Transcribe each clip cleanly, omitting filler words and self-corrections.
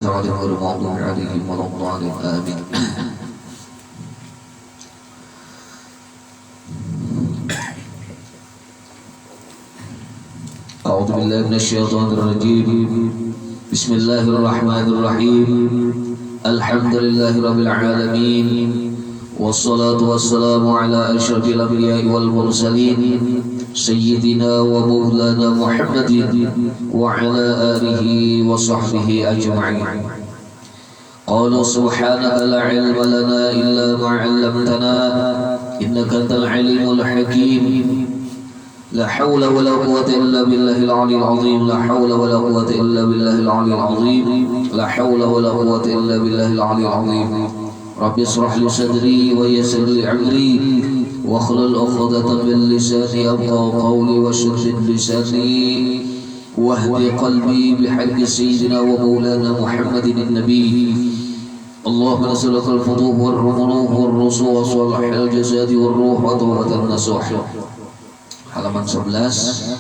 غير المغضوب عليهم ولا الضالين آمين. أعوذ بالله من الشيطان الرجيم. بسم الله الرحمن الرحيم. الحمد لله رب العالمين، والصلاة والسلام على أشرف الأنبياء والمرسلين سيدنا ومولانا محمد وعلى آله وصحبه أجمعين. قال سبحانك لا علم لنا إلا ما علمتنا إنك أنت العليم الحكيم. لا حول ولا قوة إلا بالله العلي العظيم. لا حول ولا قوة إلا بالله العلي العظيم. لا حول ولا قوة إلا بالله العلي العظيم. رب اشرح لي صدري ويسر لي أمري واحلل عقدة من لساني يفقهوا قولي واشدد لساني واهد قلبي بحق سيدنا ومولانا محمد النبي. اللهم نسألك الفتوح والرموح والرسوخ وصلاح الجسد والروح وتوبة النصوح. Halaman 11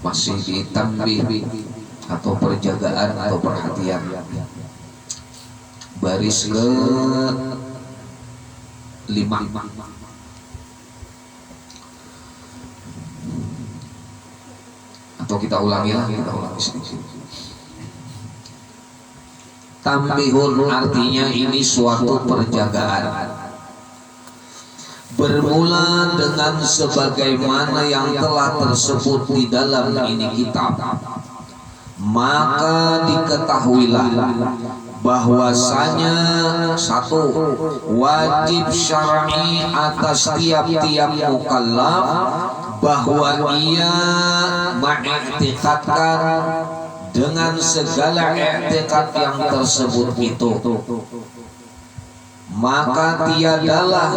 masih di tanbih atau perjagaan atau perhatian, baris ke 5. Atau kita ulangi sedikit. Tambihun artinya ini suatu perjagaan, bermula dengan sebagaimana yang telah tersebut di dalam ini kitab. Maka diketahuilah bahwasanya satu, wajib syar'i atas tiap-tiap mukallaf bahwa ia mengiktikadkan dengan segala i'tikad yang tersebut itu. Maka tiadalah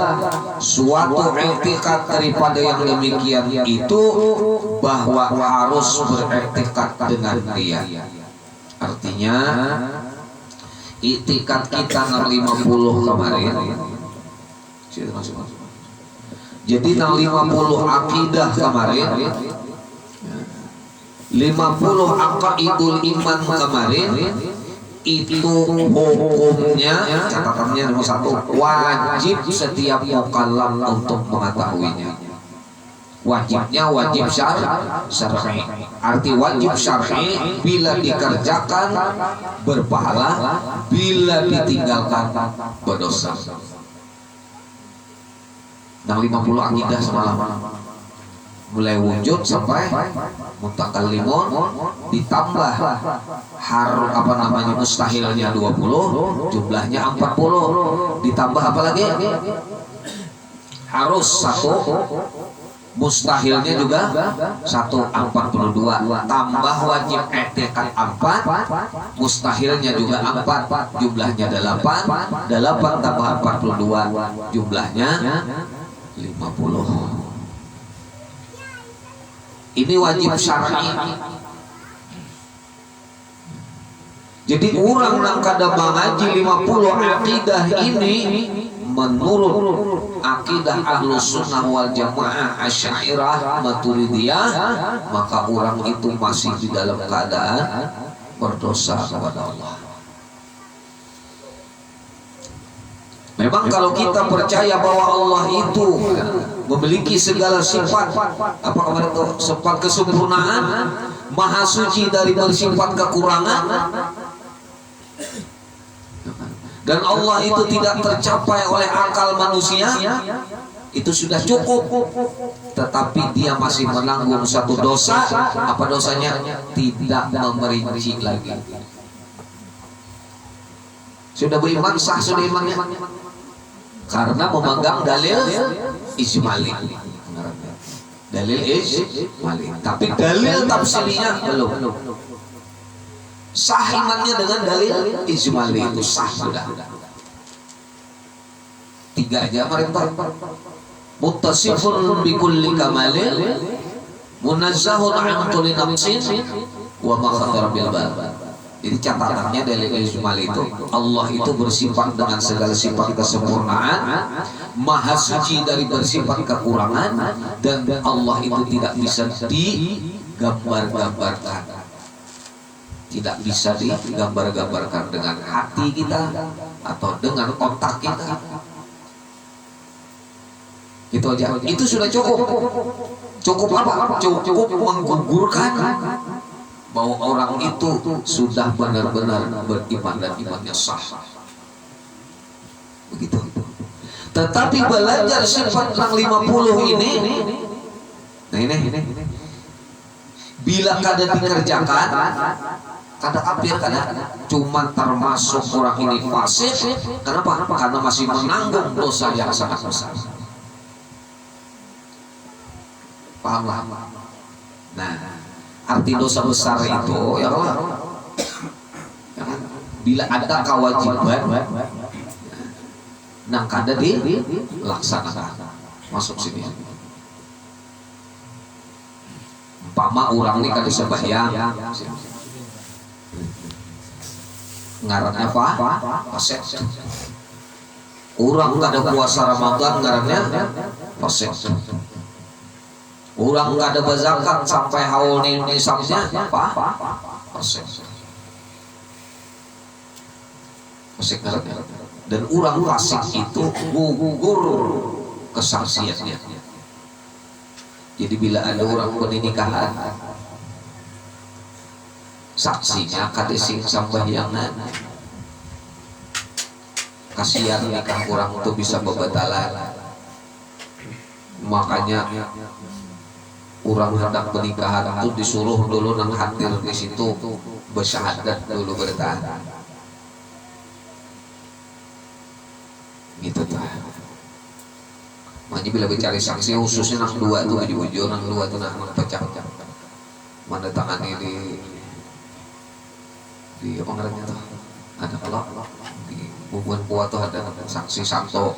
suatu i'tikad daripada yang demikian itu bahwa harus beriktikad dengan dia. Artinya i'tikad kita 650 kemarin. Jadi 650 akidah kemarin, 50 aqaidul iman kemarin. Itu hukumnya, catatannya nomor 1, wajib setiap mukallaf untuk mengetahuinya. Wajibnya wajib syar'i. Arti wajib syar'i bila dikerjakan berpahala, bila ditinggalkan berdosa. 50 akidah semalam, mulai wujud sampai mutakallimun, ditambah mustahilnya 20, jumlahnya 40, ditambah apa lagi? Harus 1, mustahilnya juga 1, 42, tambah wajib i'tikad 4, mustahilnya juga 4, jumlahnya 8, 8 tambah 42, jumlahnya 50. Ini wajib syar'i. Jadi orang yang kada mengaji 50 akidah ini menurut akidah Ahlus Sunnah wal Jamaah Asy'ariyah Maturidiyah, maka orang itu masih di dalam keadaan berdosa kepada Allah. Memang kalau kita percaya bahwa Allah itu memiliki segala sifat, apa kemarin itu, sifat kesempurnaan, maha suci dari bersifat kekurangan, dan Allah itu tidak tercapai oleh akal manusia, itu sudah cukup. Tetapi dia masih menanggung satu dosa. Apa dosanya? Tidak memerinci lagi. Sudah beriman, sah sudah imannya, karena memegang dalil ijmali. Dalil ijmali, tapi dalil tafsirnya belum. Sah imannya dengan dalil ijmali, itu sah sudah. 3 aja merintah. Muttasifun bikulli kamalin, munazzahun an kulli nafsin, wa ma khatara bil bal. Jadi catatannya dari ijmal itu, Allah itu bersifat dengan segala sifat kesempurnaan, maha suci dari bersifat kekurangan, dan Allah itu tidak bisa digambar-gambarkan. tidak bisa digambar-gambarkan dengan hati kita atau dengan otak kita. Itu aja. Itu sudah cukup. Cukup apa? Cukup menggugurkan bahwa orang itu sudah benar-benar beriman dan imannya sah. Begitu. Tetapi belajar sifat yang 50 ini, nah ini, bila kada dikerjakan, kada apir, kada cuma termasuk orang ini fasik. Kenapa? Karena masih menanggung dosa yang sangat besar. Paham? Nah, arti dosa besar itu ya kan? Bila ada kewajiban nang kada dilaksanakan, masuk sini. Umpama orang ini kada sembahyang, ngarannya fasik. Orang kada puasa Ramadan, ngarannya fasik. Orang kada berzakat sampai haul nisabnya fasik. Fasik ngarannya. Dan orang fasik itu gugur kesaksiannya. Jadi bila ada orang pernikahan, saksinya kada sing sambahyangan, kasihan nikah orang itu bisa bebatalan. Makanya orang hendak pernikahan itu disuruh dulu nang hadir di situ bersyahadat dulu bertahan. Gitu tuh. Makanya bila bicara saksi khususnya nang dua itu di ujung nang dua itu nang pecah. Mana tangani di apa namanya tuh? Ada kalau di hubungan kuat tuh ada saksi santo,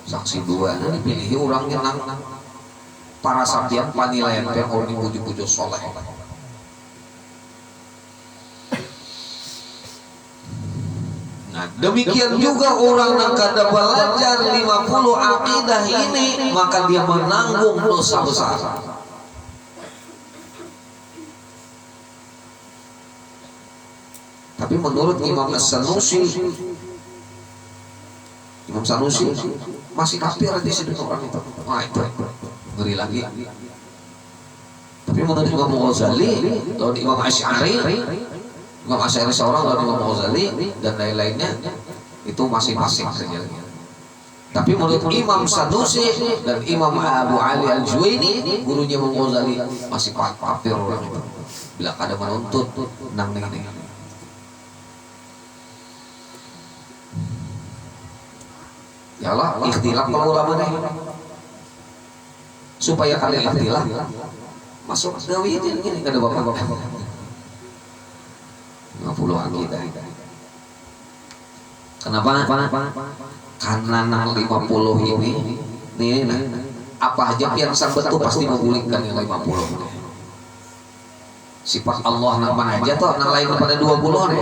saksi dua. Nah dipilih orangnya nang para saksian panilaian yang orang puju-puju soleh. Nah, demikian juga orang yang kada belajar 50 akidah ini, maka dia menanggung dosa besar. Tapi menurut Imam As-Sanusi, masih kafir di sini orang itu. Wah itu ngeri lagi. Tapi menurut Imam Ghazali, lawan Imam Asy'ari, Imam Asy'ari seorang, lawan Imam Ghazali dan lain-lainnya itu masih fasik saja. Tapi menurut Imam Sanusi dan Imam Abu Ali Al-Juwaini, gurunya Imam Ghazali, masih kafir orang itu. Bila kada menuntut nang ini. Ya Allah, ikhtilaf para ulama nih. Supaya kalian ikhtilaf masuk gawi ini gini kada bapak-bapak. 50 akidah. Kenapa? Karena nang 50 ini nih, apa aja yang sambat tuh pasti memulihkan yang 50. Sifat Allah nang mana aja tuh nang lain pada 20 nih.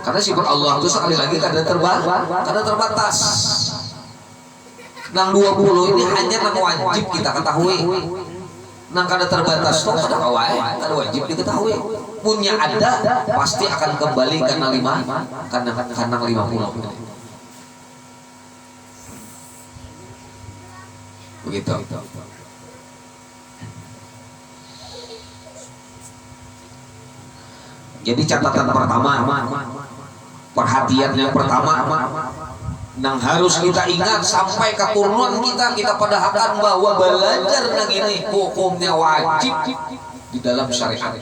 Karena sifat Allah itu sekali lagi kada terbatas. Nang 20 ini hanya nang wajib kita ketahui. Nang kada terbatas tuh kada wajib diketahui. Punya ada pasti akan kembali karena 50. Begitu. Jadi catatan pertama, perhatian yang pertama nang harus kita ingat sampai keturunan kita padahakan bahwa belajar nang ini hukumnya wajib di dalam syariat.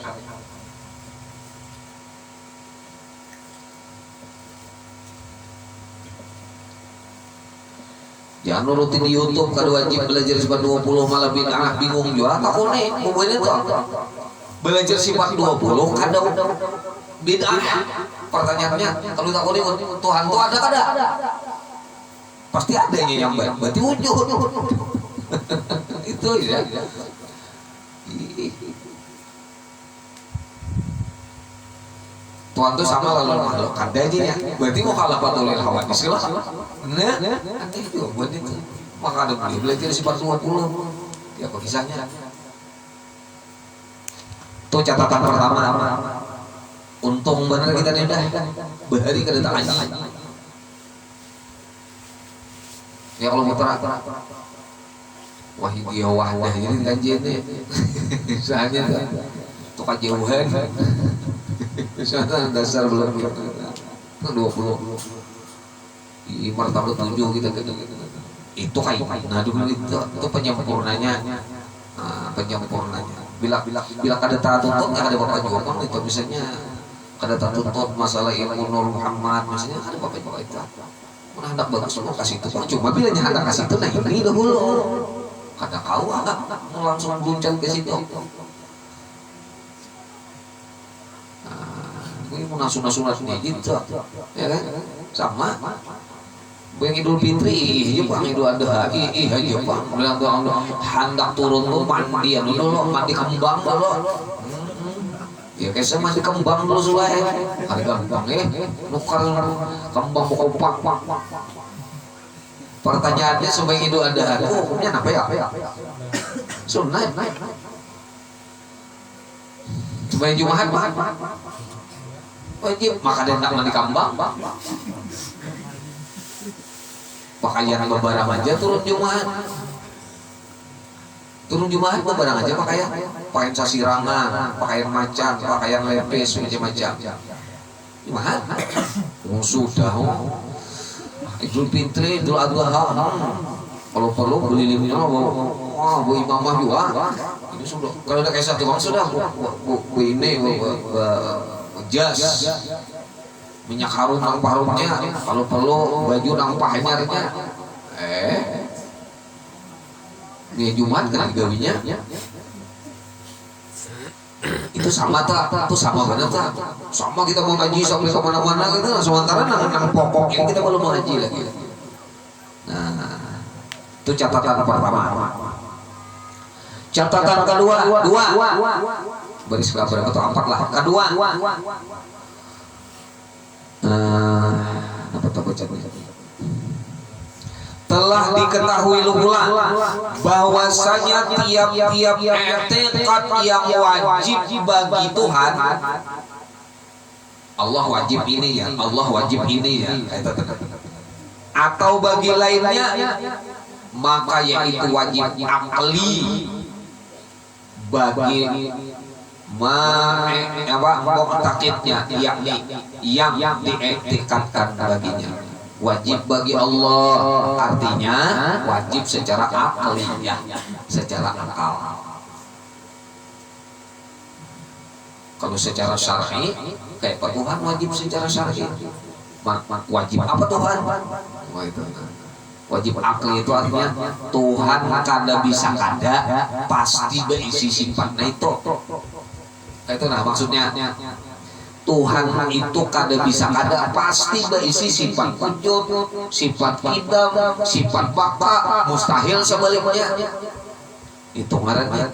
Jangan nurutin di YouTube kada wajib belajar sifat 20 malah bingung juga. Takut nih, mobilnya tuh belajar sifat 20 kada bid'ah. Pertanyaannya, kalau takut nih Tuhan tuh ada kada? Pasti ada yang baik. Berarti ujung. Itu ya. Tuhan tuh sama lalu makhluk kada aja ya. Berarti mau kalah patulil hawadis lah. Nah, nanti itu buat itu. Maka ada belajar sifat 20. Ya kok kisahnya. Tuh catatan pertama. Untung bener kita nih dah bahari kada tak aji. Ya kalau muter wah dia wadah ini kanjeng nih. Soalnya tuh kejauhan. Soalnya dasar belum gitu. 20 di martabat 7 kita gitu. Itu kayak nah dulu itu penyempurnanya. Penyempurnanya. Bila kada tuntut ya kada bapak juga itu misalnya kada tuntut masalah ilmu Nur Muhammad misalnya kada bapak juga itu. Mana hendak bagus mau kasih itu cuma bila nya hendak kasih itu nah ini dahulu. Kada kau langsung buncang ke situ. Ini mau nasunat-sunatnya gitu, ya kan? Sama. Yang Idul Fitri, iya bang Idul Adha, iya bang. Bilang tuh hendak turun tuh mandi, dulu mandi kembang dulu. Ya kayak saya mandi kembang dulu sulai. Hari kembang nukar kembang buka pak. Pertanyaannya sebagai Idul Adha, hukumnya apa ya? Sunnah. Sebagai Jumat, wajib maka dia tak mandi kambang. Pakaian lebaran aja turun Jumat lebaran aja pakaian sasirangan, pakaian macan, pakaian lepes macam-macam. Gimana? Sudah. Idul Fitri, Idul Adha. Kalau perlu beli limnya, bu imamah juga. Ini sudah. Kalau udah kayak satu bang sudah bu ini jas. Minyak harum nang parumnya, kalau perlu baju nang pahanyarnya. Ini Jumat kan gawinya. Itu sama tak? Itu sama banget tak? Sama kita mau ngaji sampai kemana-mana gitu. Sementara nang pokok yang kita belum ngaji lagi. Nah, itu catatan pertama. Catatan kedua, baris berapa atau 4 lah. Kedua. Telah diketahui pula bahwasanya tiap-tiap i'tiqad yang wajib bagi Tuhan, Allah wajib ini ya, Allah wajib ini ya, atau bagi lainnya, maka yaitu wajib akli bagi mu'taqidnya, yakni yang diiktikadkan baginya. Wajib bagi Allah artinya wajib secara akliyah, secara akal. Kalau secara syar'i kayak Tuhan wajib secara syar'i. Wajib apa Tuhan? Wajib akli itu artinya Tuhan kada bisa kada pasti berisi sifatnya itu. Itu nah maksudnya Tuhan itu kada bisa kada pasti berisi sifat wujud, sifat qidam, sifat baqa, mustahil sebaliknya. Itu ngarannya.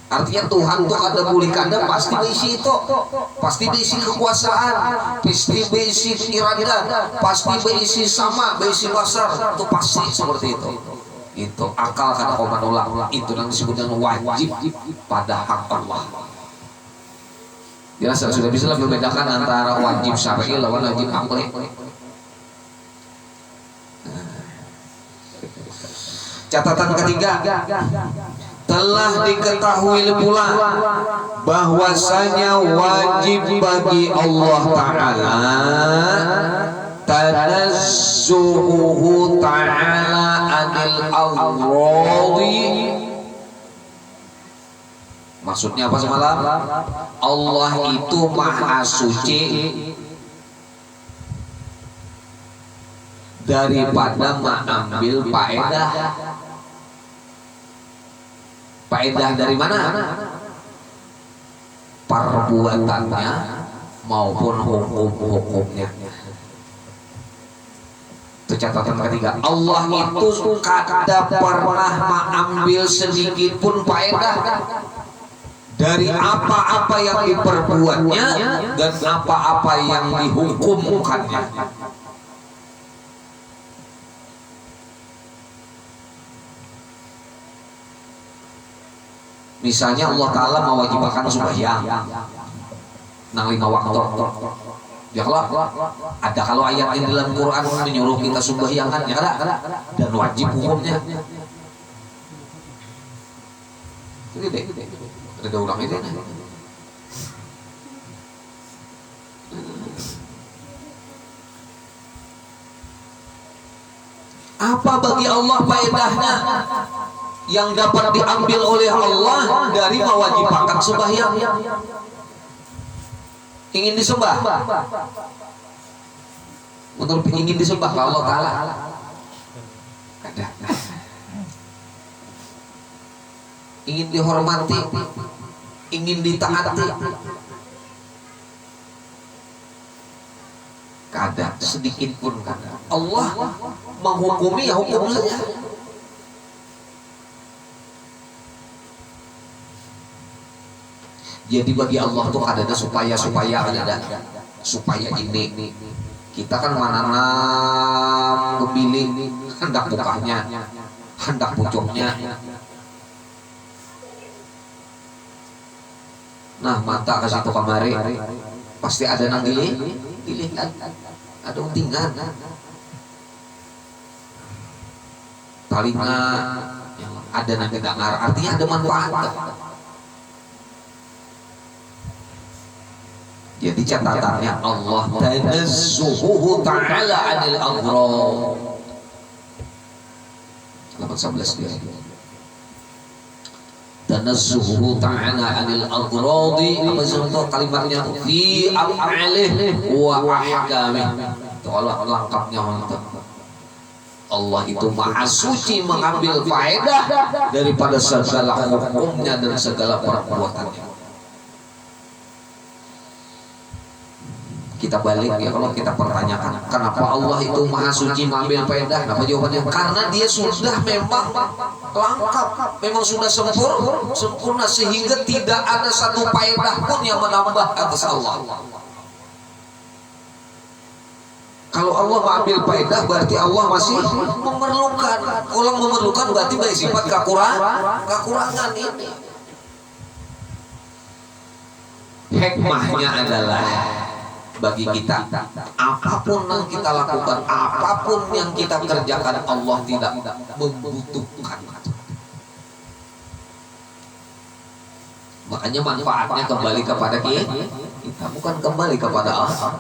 Artinya Tuhan itu kada boleh kada pasti berisi itu, pasti berisi kekuasaan, pasti berisi irada, pasti berisi sama, berisi basar, itu pasti seperti itu. Itu akal kada kau menolak. Itu yang disebut dengan wajib pada hak Allah. Jelas sudah bisa lah membedakan antara wajib syar'i lawan wajib akli. Catatan ketiga, telah diketahui pula bahwasanya wajib bagi Allah Ta'ala tanazzuhu ta'ala anil awradi. Maksudnya apa semalam? Allah itu maha suci daripada mengambil faedah. Faedah dari mana? Perbuatannya maupun hukum-hukumnya. Itu catatan ketiga. Allah itu kada pernah mengambil sedikit pun faedah dari apa-apa yang diperbuatnya dan apa-apa yang dihukumkannya. Misalnya Allah Ta'ala mewajibkan sembahyang. nang 5 waktu. Ya Allah, ada kalau ayat yang dalam Quran menyuruh kita sembahyangkan, ya ada, dan wajib hukumnya. Gede, ada ulang itu. Apa bagi Allah faedahnya yang dapat diambil oleh Allah dari mewajibkan sembahyang? Ingin disembah, menurut ingin disembah Allah Ta'ala ada, ingin dihormati, ingin ditaati, kada sedikit pun kada. Allah menghukumi, ya hukum saja. Jadi bagi Allah tuh ada supaya ini kita kan menanam kebili, hendak bukahnya, hendak pucuknya. Nah, mata ke situ kamari pasti ada nang gili, ada untingan, talinga ada nang dengar, artinya ada manfaat. Jadi catatannya Allah tanazzuhu ta'ala 'anil aghrad. Halaman 11 dia. Tanazzuhu ta'ala 'anil aghrad, apa contoh kalimatnya fi af'alihi wa ahkamih. Itu Allah lengkapnya mantap. Allah itu maha suci mengambil faedah daripada segala hukumnya dan segala perbuatannya. Kita balik ya, kalau kita pertanyakan kenapa Allah itu maha suci mengambil faedah, apa jawabannya? Karena dia sudah memang lengkap, memang sudah sempurna sehingga tidak ada satu faedah pun yang menambah atas Allah. Kalau Allah mengambil faedah berarti Allah masih memerlukan. Kalau memerlukan berarti baik sifat kekurangan ini. Hikmahnya adalah bagi kita, apapun yang kita lakukan, apapun yang kita kerjakan, Allah tidak membutuhkan. Makanya manfaatnya kembali kepada kita, bukan kembali kepada Allah,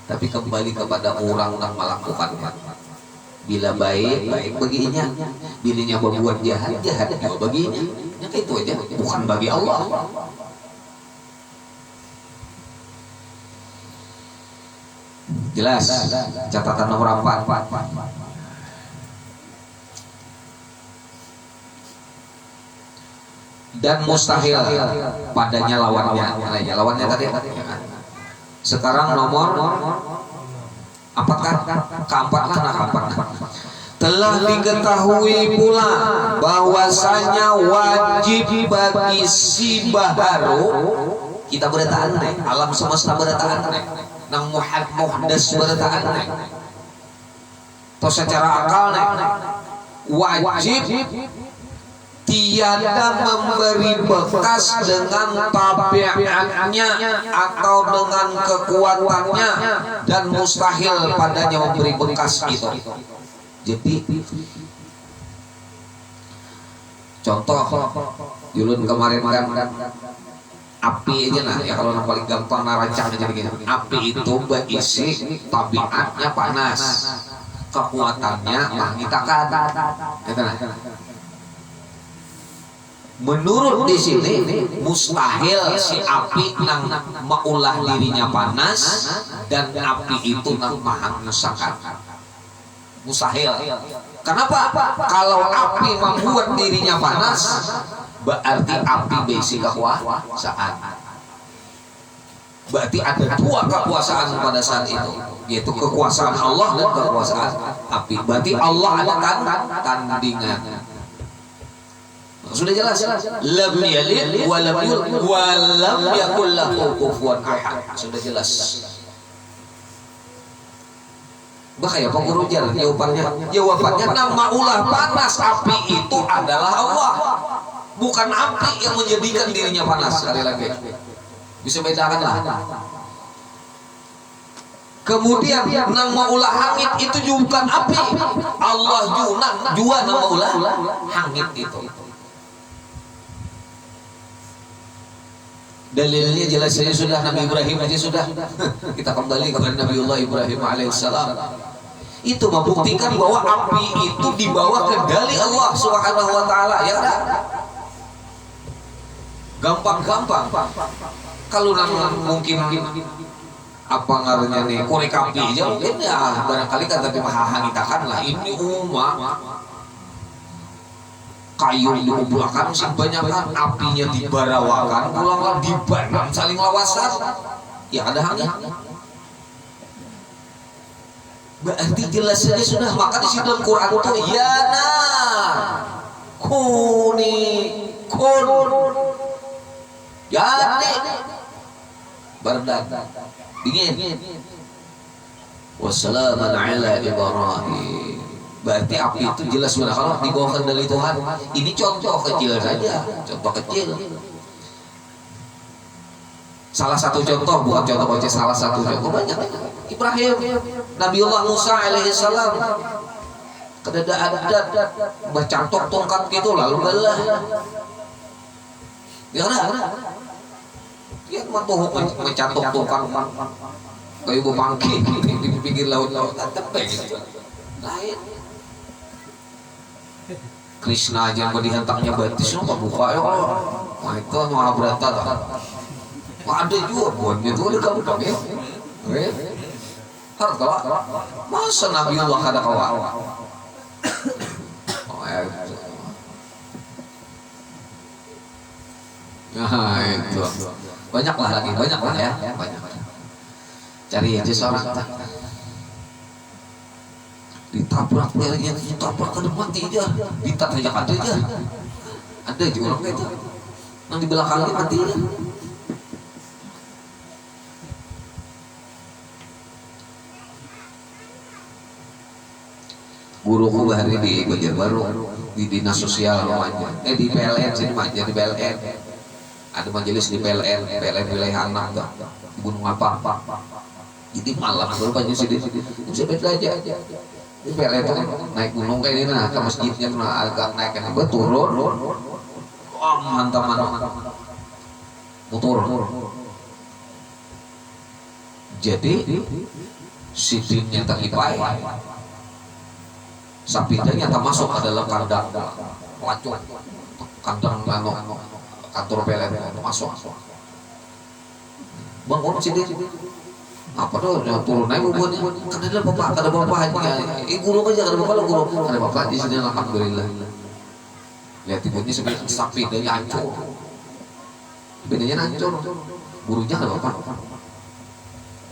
tapi kembali kepada orang yang melakukannya. Bila baik baginya, bilanya berbuat jahat juga baginya. Itu aja, bukan bagi Allah. Jelas, catatan nomor 4. Dan mustahil padanya lawannya. Lawannya tadi. Sekarang nomor apakah keempat? Telah diketahui pula bahwasanya wajib bagi si baharu, kita berdataan alam semesta berdataan nang muhdas berdataan atau secara akal wajib tiada memberi bekas dengan tabiatnya atau dengan kekuatannya, dan mustahil padanya memberi bekas itu. Jadi contoh Yulun kemarin kan api aja nah ya, kalau yang paling gampang narancangnya jadi gini. Api itu berisi tabiatnya panas, kekuatannya mengitakan. Gitu nah. Menurut di sini mustahil si api nang maulah dirinya panas dan api itu nang menghancurkan. Mustahil. Kenapa? Kalau api membuat dirinya panas, berarti api basic kekuasaan. Berarti ada dua kekuasaan pada saat itu, yaitu kekuasaan Allah dan kekuasaan api. Berarti Allah ada tandingan. Sudah jelas. Lam yalid wa lam yulad wa lam yakul lahu kufuwan ahad. Sudah jelas. Bahaya Pak Guru jar jawabannya nama ulah panas api itu adalah Allah, bukan api yang menjadikan dirinya panas. Sekali lagi Bisa bedakan lah. Kemudian nama ulah hangit itu juga bukan api. Allah jua nama ulah hangit itu. Dalilnya jelas saja sudah, Nabi Ibrahim aja sudah. Kita kembali kepada Nabiullah Ibrahim alaihissalam. Itu membuktikan bahwa api itu dibawa kendali Allah Subhanahu wa taala, ya kan? Gampang-gampang. Kalau mungkin apa ngaruhnya nih korek api aja mungkin ya barangkali kata hangitakan lah. Ini umat kayu diumpulkan sebanyakan, apinya dibarawakan, pulanglah dibanam saling lawasan, ya ada hangit. Berarti jelas saja sudah. Maka di situ dalam Quran itu ya nar kuni kun jadi bardan dingin. Wassalamun ala Ibrahim. Berarti api itu jelas sudah kalau dibawa kendali Tuhan. Ini contoh kecil saja, contoh kecil. Salah satu contoh, bukan contoh baca, salah satu contoh banyak. Ibrahim, Nabiullah Musa alaihissalam, kada ada bercantok tongkat gitu lalu belah. Ya ada. Dia matuh mencantok tongkat kayu bangki di pinggir laut tepe gitu. Lain. Krishna aja mau dihentaknya batis apa buka ya kalau wah itu Mahabharata tak ada juga buatnya itu udah gampang ya harta masa Nabiullah kada kawan nah itu banyak lah lagi, banyak lah ya, banyak. Cari aja seorang ditabrak dia ditabrak ke depan aja, ditat aja ada juga orang itu yang di belakangnya mati ya. Guruku hari di Banjarbaru di dinas sosial namanya, di PLN sini aja di PLN ada majelis di PLN wilayah anak di Gunung apa jadi malam baru banyak sini bisa beda aja. Di PLN itu naik gunung kayak ini, nah ke masjidnya tuh agak naik kan, gue turun, mantap motor. Jadi sidinnya terlipai, sapinya nyata masuk ke dalam kandang pelacur, kandang kantor PLN itu masuk. Bangun sidin. Apa tuh turun naik bubunya kan ada bapak aja guru aja ada bapak di sini alhamdulillah lihat ibunya sebenarnya sapi dari hancur bedanya hancur gurunya ada bapak.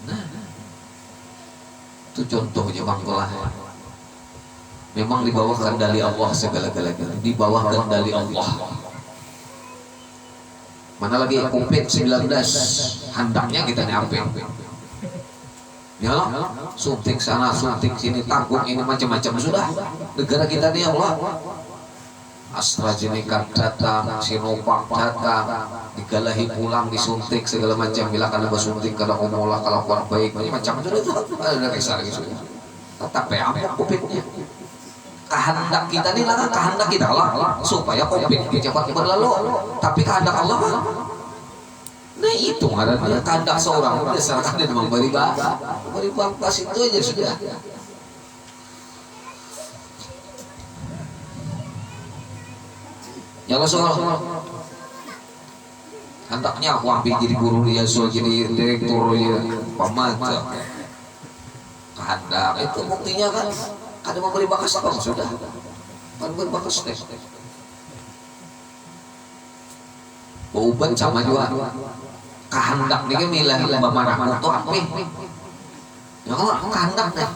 Nah itu contohnya bangkulah memang di bawah kendali Allah segala-galanya, di bawah kendali Allah. Mana lagi COVID-19 hendaknya kita nyampe ya suntik sana suntik sini tanggung ini macam-macam sudah negara kita ini Allah. AstraZeneca datang, Sinovac datang, digalahi pulang disuntik segala macam, bila kada bersuntik kada omolah kalau kurang baik macam sudah itu ada kisah lagi sudah. Tapi apa COVID-nya kehendak kita ini lah, kehendak kita lah supaya COVID cepat berlalu, tapi kehendak Allah nah itu ngarannya kehendak seorang berdasarkan dia memberi bangkas itu aja sudah. Ya Allah soal hendaknya aku ambil jadi guru dia, so jadi direktur dia, pemata kehendak itu buktinya kan ada memberi bakas apa sudah kan memberi bakas deh. Bauban sama juga kehendak nih kan milah bamarah itu apa ya kehendak deh.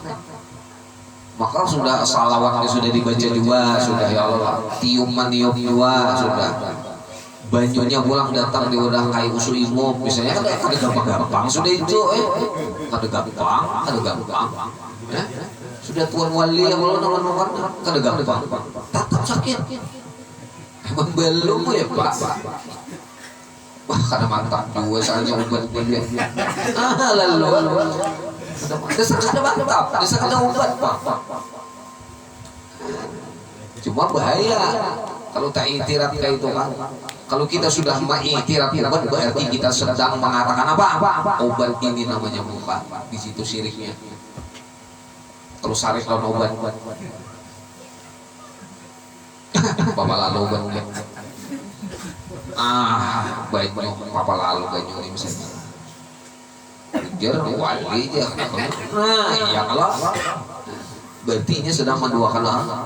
Maka sudah salawatnya sudah dibaca juga sudah ya Allah, tiuman juga sudah, banyunya pulang datang di udah kayak usul imam misalnya kan ada gampang-gampang sudah itu ada gampang sudah tuan wali yang Allah nongol kan ada gampang tetap sakit emang belum ya Pak. Wah, karena mantap juga soalnya obat dia. Lalu desa kada mantap, desa kada obat Pak. Cuma bahaya kalau tak iktiraf kayak itu kan. Kalau kita sudah mengiktiraf obat berarti kita sedang mengatakan apa? Obat ini namanya obat. Di situ syiriknya. Kalau syarif lawan obat. Bapak lalu obatnya. Baiknya papa lalu ganyo ini misalnya. Jar wali aja. Iya kalau berarti ini sedang menduakan Allah.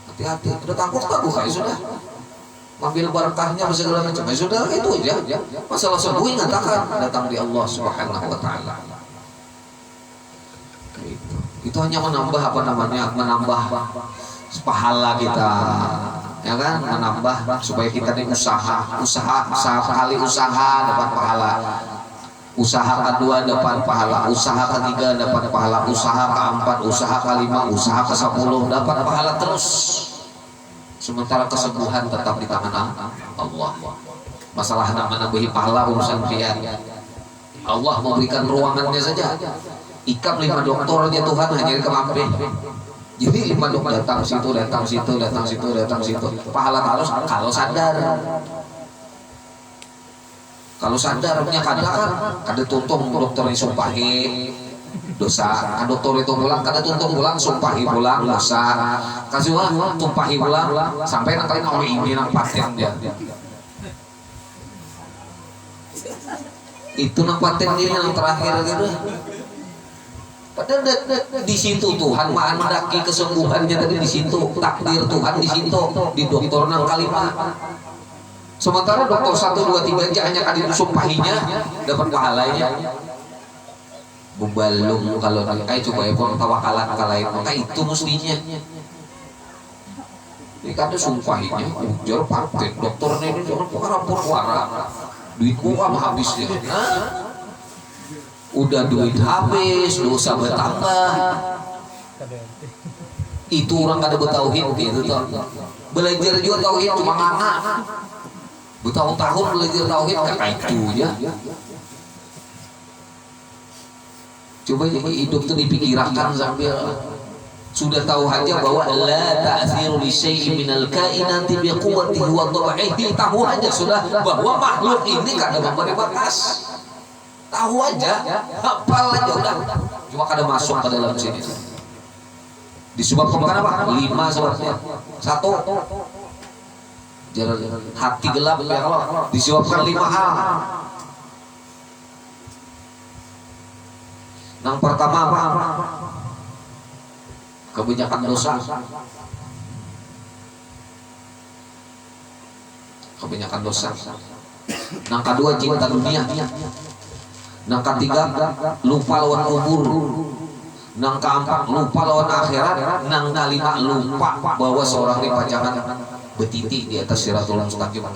Hati-hati, udah takut kayak sudah. Ambil barakahnya segala macam. Ya sudah itu aja. Masalah sembuh ingatkan datang di Allah Subhanahu wa taala. Itu hanya menambah menambah pahala kita, ya kan, menambah supaya kita ini usaha sekali usaha dapat pahala, usaha kedua dapat pahala, usaha ketiga dapat pahala, usaha keempat, usaha kelima, usaha ke-10 dapat pahala terus. Sementara kesembuhan tetap di tangan Allah. Masalah menambahi pahala urusan dia. Allah memberikan ruangannya saja. Ikat 5 dokter aja Tuhan hanya kemampe. Jadi 5 dokter datang situ. Pahala kalau sadar. Kalau sadar punya kada tuntung dokter yang sumpahi dosa. Dokter itu pulang kada tuntung pulang sumpahi pulang dosa. Kasih tumpahi pulang sampai nanti ini nang paten dia. Itu nang paten dia yang terakhir gitu. Padahal di situ Tuhan menghendaki kesembuhannya tadi di situ, takdir Tuhan di situ, di dokter nang kalimat. Sementara dokter 1, 2, 3 aja hanya kali sumpahinya dapat pahalanya. Bubalung kalau coba ya buang tawakalan kalain maka itu mestinya. Ini kan ada sumpahinya, ujar paten dokternya ini jangan pengarapur wara, duit uang habisnya. Udah duit habis, dosa bertambah. Itu orang kada bertauhid gitu tuh. Belajar juga tauhid cuma nganga. Bertahun-tahun belajar tauhid kayak itu ya. Coba hidup tuh dipikirkan sambil sudah tahu aja bahwa la ta'thiru li syai'in minal kainati bi quwwatihi wa dha'ihi. Tahu aja sudah bahwa makhluk ini kada memberi bekas. Tahu aja, hafal aja udah. Cuma kada masuk ke dalam sini. Disebabkan apa? 5 sebabnya. 1, hati gelap ya kalau disebabkan 5 hal. Yang pertama apa? Kebanyakan dosa. Kebanyakan dosa. Yang kedua cinta dunia. Yang ketiga lupa lawan umur. Yang keempat lupa lawan akhirat. Yang kelima lupa bahwa seorang dipajangan betiti di atas siratul mustaqim.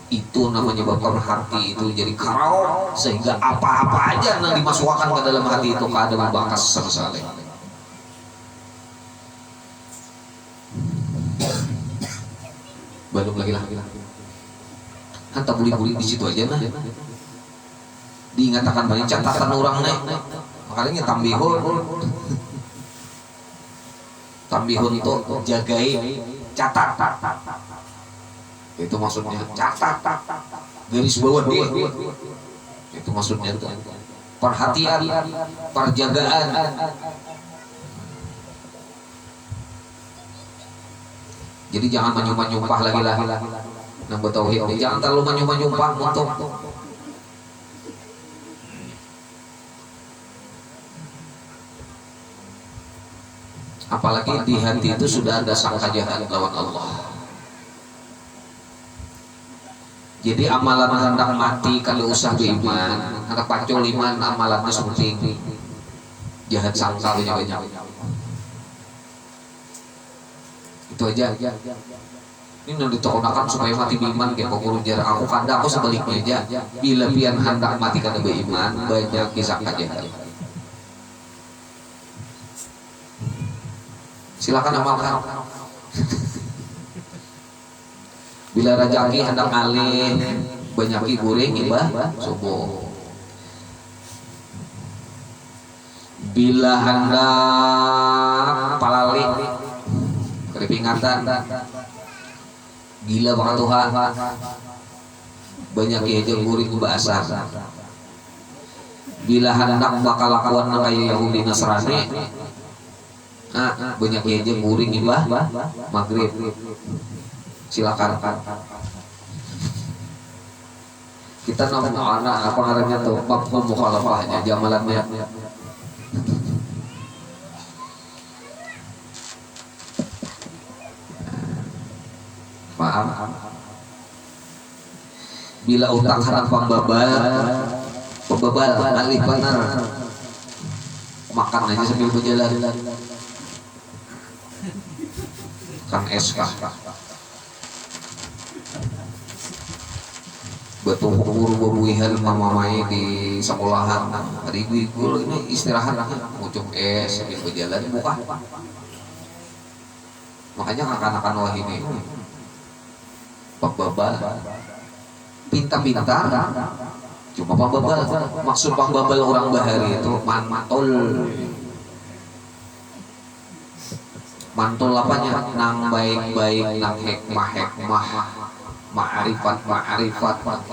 Itu namanya bakal hati itu jadi karau sehingga apa-apa aja yang dimasukkan ke dalam hati itu kada membakas sama sekali. Belum lagi. Hantar buli-buli di situ aja nah. Diingatkan banyak catatan orang nih. Makanya tambihun itu jagai catat. Itu maksudnya catat. Garis bawah dia. Itu maksudnya perhatian, perjagaan. Jadi jangan menyumpah lagi lah. Nambah tauhid. Jangan terlalu menyumpah untuk apalagi di hati itu sudah ada sangka jahat lawan Allah. Jadi amalan hendak mati kalau usah beriman, hendak pacul iman amalannya seperti jahat sangka banyak. Itu aja. Ini yang ditokonakan supaya mati beriman kayak pokok jarak aku kanda aku sebaliknya aja. Bila pian hendak mati kada beriman banyak kisah jahat. Silakan amalkan. Bila rajaki hendak alih banyaki guring ibah subuh. Bila hendak palali keripingatan gila bakal Tuhan banyak aja guring ibah asar. Bila hendak bakal lakuan kayak Yahudi Nasrani banyak aja guring ibah maghrib. Silakan kita ngomong anak apa ngarannya tuh mafhum mukhalafahnya jamalannya. Paham? Bila utang hendak pembabal alih benar makan aja sambil berjalan kan SK betul guru buihan mamamai di sekolahan tadi guru ini istirahat ujung sambil berjalan buka makanya akan-akan wah ini pembabal pintar-pintar cuma pembabal maksud pembabal orang bahari itu mantul apanya nang baik-baik nang hikmah ma'rifat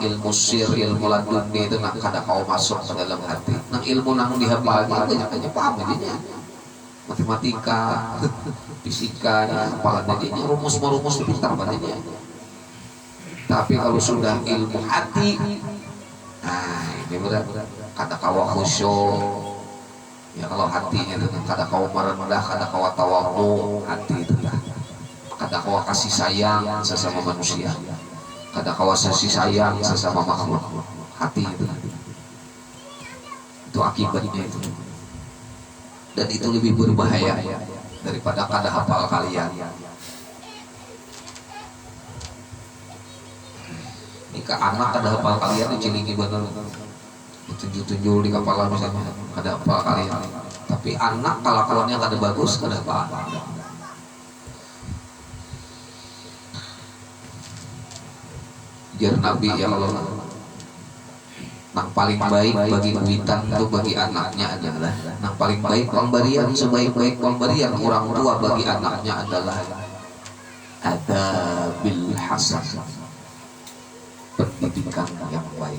ilmu sir ilmu laduni itu nang kada kau masuk ke dalam hati nang ilmu nang dihafal banyak paham jadinya matematika fisika apalan jadinya rumus pintar jadinya. Tapi kalau sudah ilmu hati ini berat kata kawa khusyuk ya kalau hatinya itu kata kawa merendah kata kawa tawadhu hati itu lah kata kawa kasih sayang sesama manusia kata kawa kasih sayang sesama makhluk hati itu akibatnya itu dan itu lebih berbahaya daripada kada hafal kalian. Jika anak kada hafal kalian dicelingi bener tunjuk-tunjuk di kepala misalnya kada hafal kalian tapi anak kelakuannya kada bagus kada apa jar Nabi ya Allah nang paling baik bagi kuitan itu bagi anaknya adalah nang paling baik pemberian sebaik-baik pemberian orang tua bagi anaknya adalah adabil hasan pendidikan yang baik.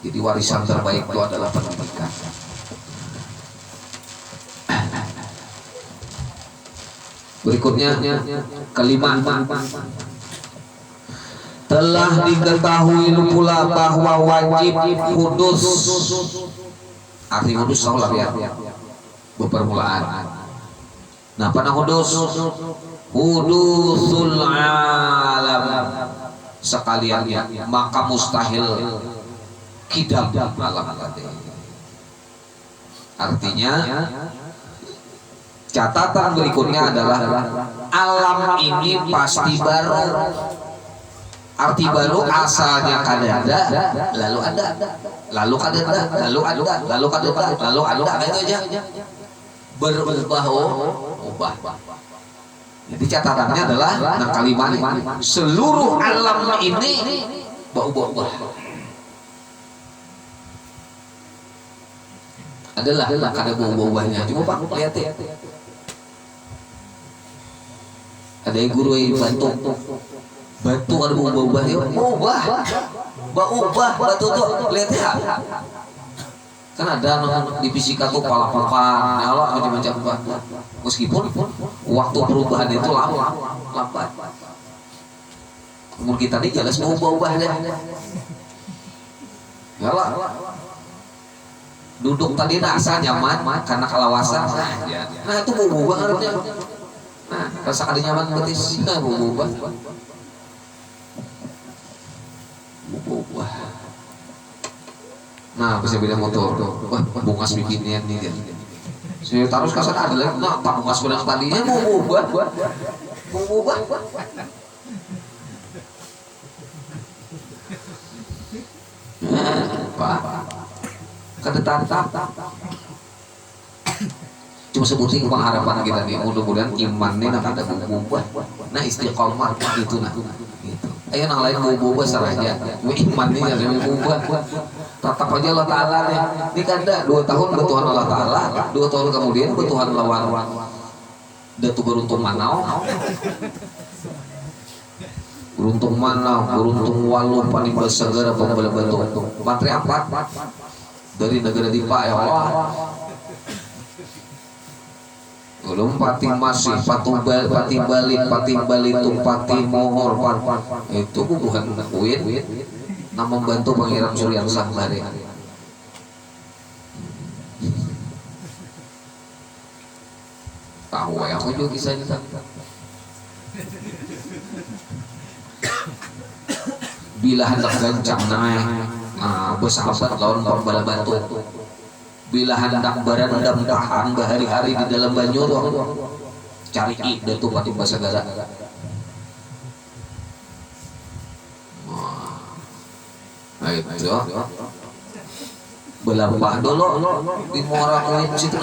Jadi warisan terbaik itu adalah pendidikan. Berikutnya kelima telah diketahui pula bahwa wajib hudus arti hudus salah ya berpermulaan. Nah panah hudus hudusul alam sekaliannya maka mustahil kidam alam tadi. Artinya catatan berikutnya adalah alam ini pasti baru. Arti baru asalnya kada ada, lalu ada, lalu kada ada, lalu ada, lalu kada ada, lalu ada, itu aja. Berubah ubah. Jadi catatannya adalah nah kalimat ini seluruh alam ini berubah-ubah. Adalah kada berubah-ubahnya. Cuma Pak lihat ya. Ada yang guru yang bantu batu ada berubah-ubah ya. Ubah batu tuh lihat ya. Kan ada di fisika tuh palapakan, Allah macam-macam. Meskipun waktu perubahan itu lambat. Umur kita ini jelas mau ubah deh. Yalah. Duduk tadi rasa nyaman karena kalawasan. Nah itu mau ubah harusnya. Nah rasa kada nyaman betis mau ubah. Nah bisa beda motor wah bungas bikinnya nih dia saya taruh kasar ada lagi nah tak bungas bilang tadinya mau ubah Pak kada tantap Cuma sebutin pengharapan kita nih, mudah-mudahan imannya nak ada bubuk, nah istiqomah itu nah. Gitu. Ayo nang lain bubuk saraja, imannya ada bubuk. Tatap aja Allah Taala nih. Ini kan dah 2 tahun bertuhan Allah Taala, 2 tahun kemudian bertuhan lawan. Datu beruntung manau. Beruntung mana, beruntung walu panimba segera pembela batu. Materi 4 dari negara Dipa ya Allah. Belum pati masih, pati balitung, pati mohor, itu bukan kuit, nama membantu Pangeran Surya Sangkare. Tahu ya, aku juga kisahnya. Bila hendak gancang naik, bersahabat lawan pembala batu. Bila hendak berendam tahan berhari-hari di dalam banyu, cari datu pati basagara. Nah itu belampah dulu di muara kulit situ.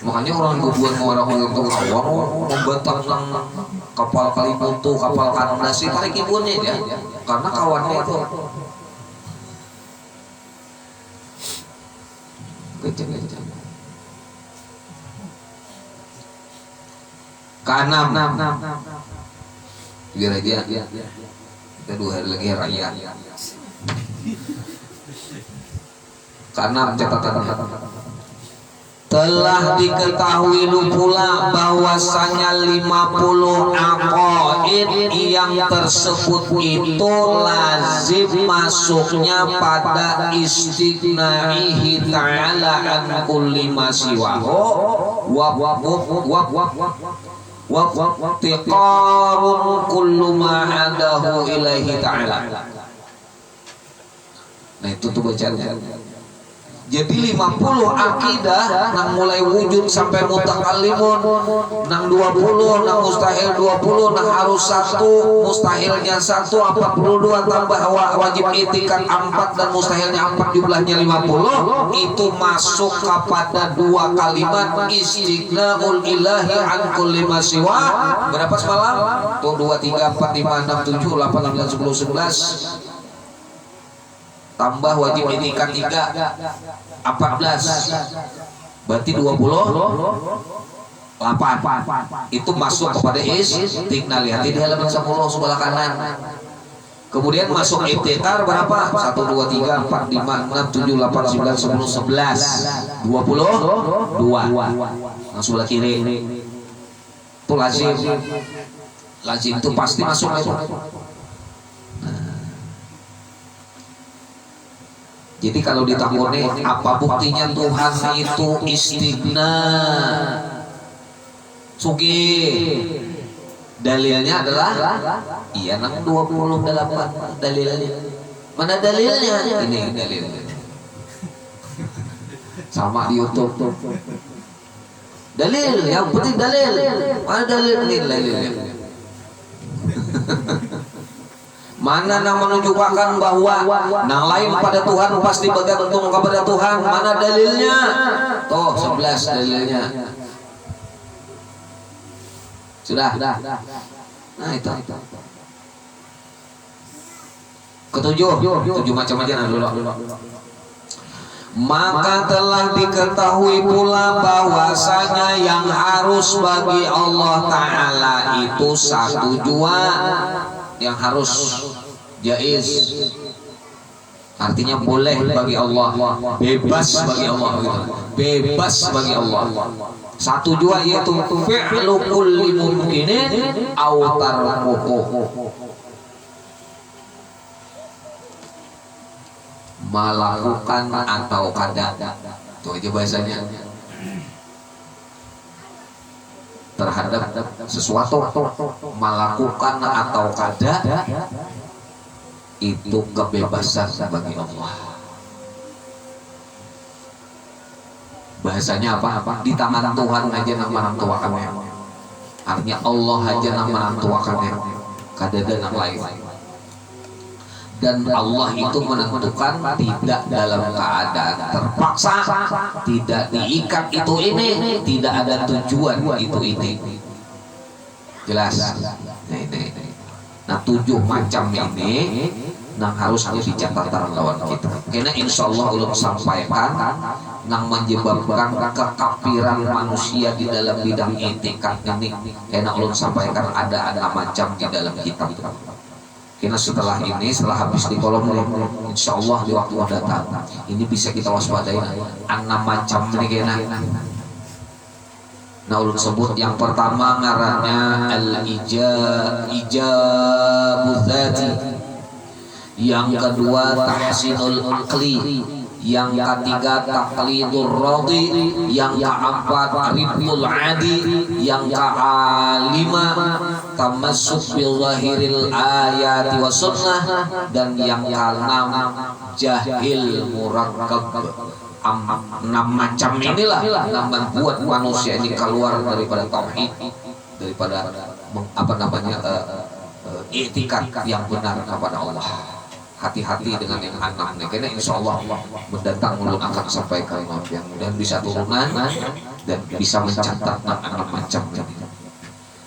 Makanya orang buat muara kulit itu awal membentang kapal Kalimantan, kapal kandas itu tarik ibunya dia, karena kawannya itu. Gejeng-gejeng. Kanam. Biar aja. Kita 2 hari lagi raya. Kanam catatan. Telah diketahui pula bahwasanya 50 aqaid yang tersebut itu lazim masuknya pada istighna'ihi ta'ala an kulli ma siwahu wa tiqarun kullu ma adahu ilaihi ta'ala. Nah itu tuh bacanya. Jadi 50 akidah nang mulai wujud sampai mutakallimun, nang 20, nang mustahil 20, nang harus 1, mustahilnya 1, 42 tambah wajib itikat 4 dan mustahilnya 4 jumlahnya 50, itu masuk kepada 2 kalimat istighna'ul ilahi an kulli ma siwa. Berapa semalam? Tuh 2, 3, 4, 5, 6, 7, 8, 9, 10, 11 tambah wajib itikat 3, 14, berarti 28. Itu masuk kepada istighna. Lihat di halaman 10 sebelah kanan. Kemudian masuk itikar berapa? 1, 2, 3, 4, 5, 6, 7, 8, 9, 10, 11, 22. Nah sebelah kiri itu lazim. Lazim itu pasti masuk itu. Jadi kalau ditakoni apa buktinya Tuhan itu istighna? Sugih. Dalilnya adalah iya 28 dalilnya. Mana dalilnya? Ini dalilnya. Sama di YouTube. Dalil, yang penting dalil. Mana dalil ini dalilnya? Mana yang menunjukkan bahwa yang lain pada Tuhan pasti bergantung kepada Tuhan? Mana dalilnya? Tuh 11 dalilnya. Sudah. Nah itu. Ketujuh macam aja dulu. Maka telah diketahui pula bahwasanya yang harus bagi Allah Ta'ala itu 1 jua. Yang harus jaiz, artinya boleh bagi Allah, bebas bagi Allah, bebas bagi Allah. 1 jua yaitu fi'lu kulli mumkinin aw tarkuhu, melakukan atau kada. Itu aja bahasanya. Terhadap sesuatu, melakukan atau kada, itu kebebasan bagi Allah. Bahasanya apa? Di tangan Tuhan aja nama menentukannya. Artinya Allah aja nama menentukannya. Kada ada nama lain. Dan Allah itu menentukan tidak dalam keadaan terpaksa, tidak diikat itu ini, tidak ada tujuan itu ini. Jelas? Nah ini. Nah 7 macam ini nang harus jadi catatan lawan kita. Karena insya Allah ulun sampaikan nang menyebabkan kekafiran manusia di dalam bidang etika ini. Karena ulun sampaikan ada macam di dalam kitab. Karena setelah ini, setelah habis di kolom insya Allah di waktu datang ini bisa kita waspadai 6 macam ini kena. Nah ulun sebut yang pertama ngarannya al-ijabul dzati, yang kedua tahsinul aqli, yang ketiga taqlidur radhi, yang keempat ribul adi, yang kelima tamassuk bil zahiril ayati wa sunnah, dan yang keenam jahil murakkab. 6 macam inilah yang membuat manusia ini keluar daripada tauhid, daripada etikat yang benar kepada Allah. Hati-hati dengan yang 6 nih, karena insya Allah mendatang ulun akan sampaikan yang dan bisa turunan dan bisa mencatat 6 macam.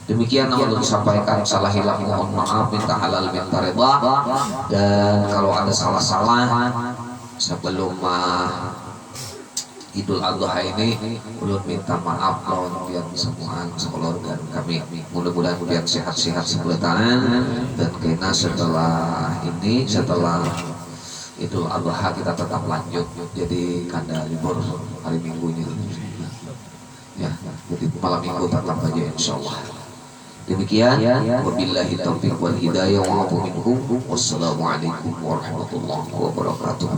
Demikian yang ulun sampaikan, salah hilang mohon maaf, minta halal minta redha, dan kalau ada salah-salah sebelum Idul Adha ini ulun minta maaf lawan biar semua sekeluarga kami. Mudah-mudahan biar sehat-sehat sebelatan, dan kena setelah ini, setelah Idul Adha kita tetap lanjut. Jadi kada libur hari Minggunya. Ya, jadi malam Minggu tetap aja insyaallah. Demikian, wabillahi taufiq wal hidayah wa afu minkum. Wassalamualaikum warahmatullahi wabarakatuh.